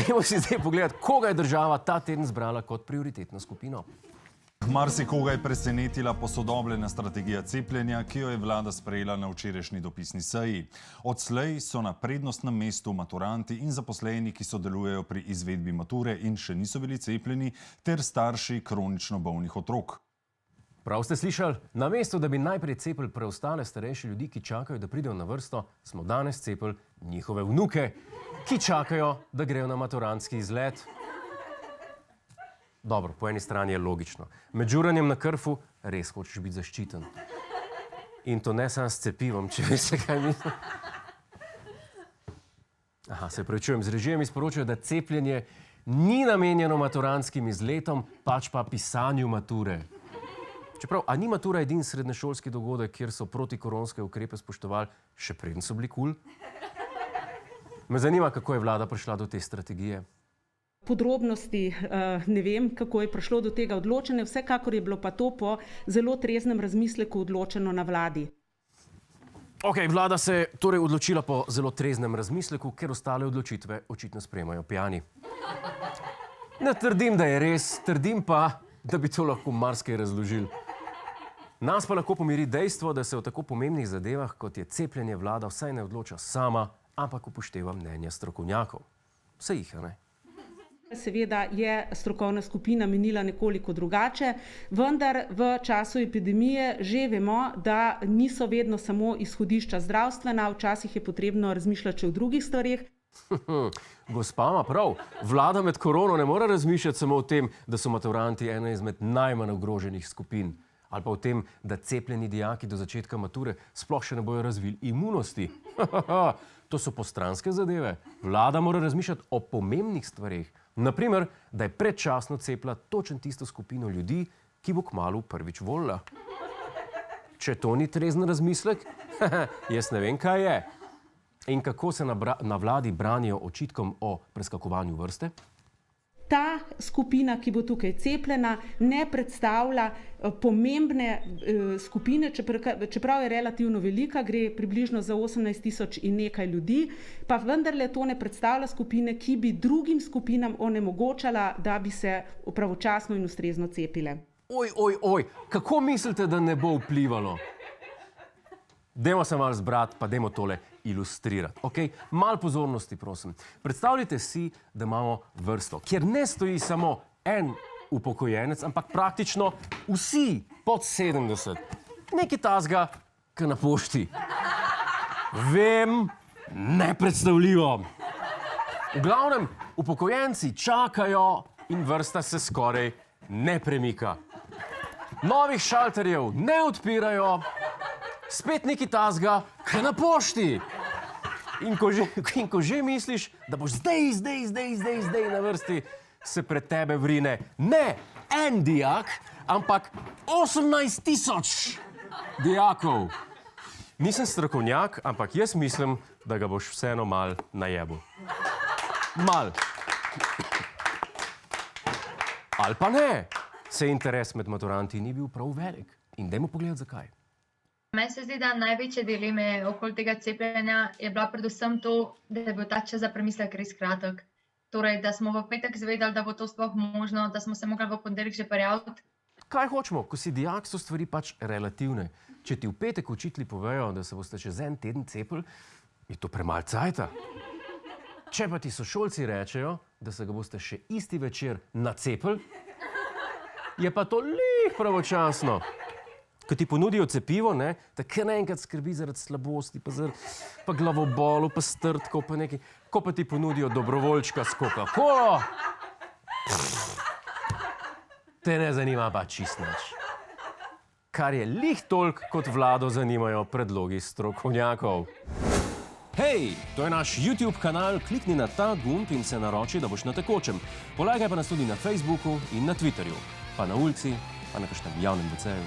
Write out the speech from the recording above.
Dajmo si zdaj pogledati, koga je država ta teden zbrala kot prioritetno skupino. Marsikoga je presenetila posodobljena strategija cepljenja, ki jo je vlada sprejela na včerajšnji dopisni seji. Odslej so na prednostnem mestu maturanti in zaposleni, ki sodelujejo pri izvedbi mature in še niso bili cepljeni, ter starši kronično bolnih otrok. Prav ste slišali? Namesto, da bi najprej cepili preostale starejše ljudi, ki čakajo, da pridejo na vrsto, smo danes cepili njihove vnuke, ki čakajo, da grejo na maturantski izlet. Dobro, po eni strani je logično. Med žuranjem na krfu res hočeš biti zaščiten. In to ne samo s cepivom, če veste, kaj mislim. Aha, se pravičujem, z režijem sporočajo, da cepljenje ni namenjeno maturantskim izletom, pač pa pisanju mature. Čeprav, a ni matura edini srednješolski dogodek, kjer so protikoronske ukrepe spoštovali, še preden so bili kul? Me zanima, kako je vlada prišla do te strategije. Podrobnosti ne vem, kako je prišlo do tega odločenja, vsekakor je bilo pa to po zelo treznem razmisleku odločeno na vladi. Ok, vlada se je torej odločila po zelo treznem razmisleku, ker ostale odločitve očitno sprejemajo pijani. Ne trdim, da je res, trdim pa, da bi to lahko marsikaj razložili. Nas pa lahko pomiri dejstvo, da se o tako pomembnih zadevah, kot je cepljenje, vlada vsaj ne odloča sama, ampak upošteva mnenja strokovnjakov. Vse jih, a ne? Seveda je strokovna skupina menila nekoliko drugače, vendar v času epidemije že vemo, da niso vedno samo izhodišča zdravstvena, včasih je potrebno razmišljati še o drugih stvareh. Gospa ima prav, vlada med korono ne more razmišljati samo o tem, da so maturanti ena izmed najmanj ogroženih skupin. Ali pa o tem, da cepljeni dijaki do začetka mature sploh še ne bojo razvili imunosti. To so postranske zadeve. Vlada mora razmišljati o pomembnih stvareh. Naprimer, da je predčasno cepila točno tisto skupino ljudi, ki bo kmalu prvič volila. Če to ni trezen razmislek, jaz ne vem, kaj je. In kako se na vladi branijo očitkom o preskakovanju vrste? Ta skupina, ki bo tukaj cepljena, ne predstavlja pomembne skupine, čeprav je relativno velika, gre približno za 18 000 in nekaj ljudi, pa vendarle to ne predstavlja skupine, ki bi drugim skupinam onemogočala, da bi se pravočasno in ustrezno cepile. Oj, kako mislite, da ne bo vplivalo? Dajmo se malo zbrati, pa dajmo tole ilustrirati. Okay? Malo pozornosti, prosim. Predstavljajte si, da imamo vrsto, kjer ne stoji samo en upokojenec, ampak praktično vsi pod 70. Nekaj tazga, ki na pošti. Vem, nepredstavljivo. V glavnem, upokojenci čakajo in vrsta se skoraj ne premika. Novih šalterjev ne odpirajo, spet neki tazga, kaj na pošti. In ko že misliš, da boš zdaj na vrsti, se pred tebe vrine ne en dijak, ampak 18 000 dijakov. Nisem strokovnjak, ampak jaz mislim, da ga boš vseeno mal najebil. Mal. Ali pa ne. Se interes med maturanti ni bil prav velik. In dajmo pogledati, zakaj. Meni se zdi, da največje dileme okoli tega cepljenja je bila predvsem to, da je bil ta čas za premislek res kratek. Torej, da smo v petek izvedeli, da bo to sploh možno, da smo se mogli v ponedeljek že prijaviti. Kaj hočemo? Ko si dijak, so stvari pač relativne. Če ti v petek učitelji povejo, da se boste čez en teden cepili, je to premalo cajta. Če pa ti sošolci rečejo, da se ga boste še isti večer nacepili, je pa to lih pravočasno. Ko ti ponudijo cepivo, tako naenkrat skrbi zaradi slabosti, pa glavobolu, pa strtkov, pa nekaj. Ko pa ti ponudijo dobrovoljčka s Coca-Colo, te ne zanima pa čist nič. Kar je lih toliko, kot vlado zanimajo predlogi strokovnjakov. Hej, to je naš YouTube kanal, klikni na ta gumb in se naroči, da boš na tekočem. Polajkaj pa nas tudi na Facebooku in na Twitterju, pa na ulici, pa na kakšnem javnem WC-ju.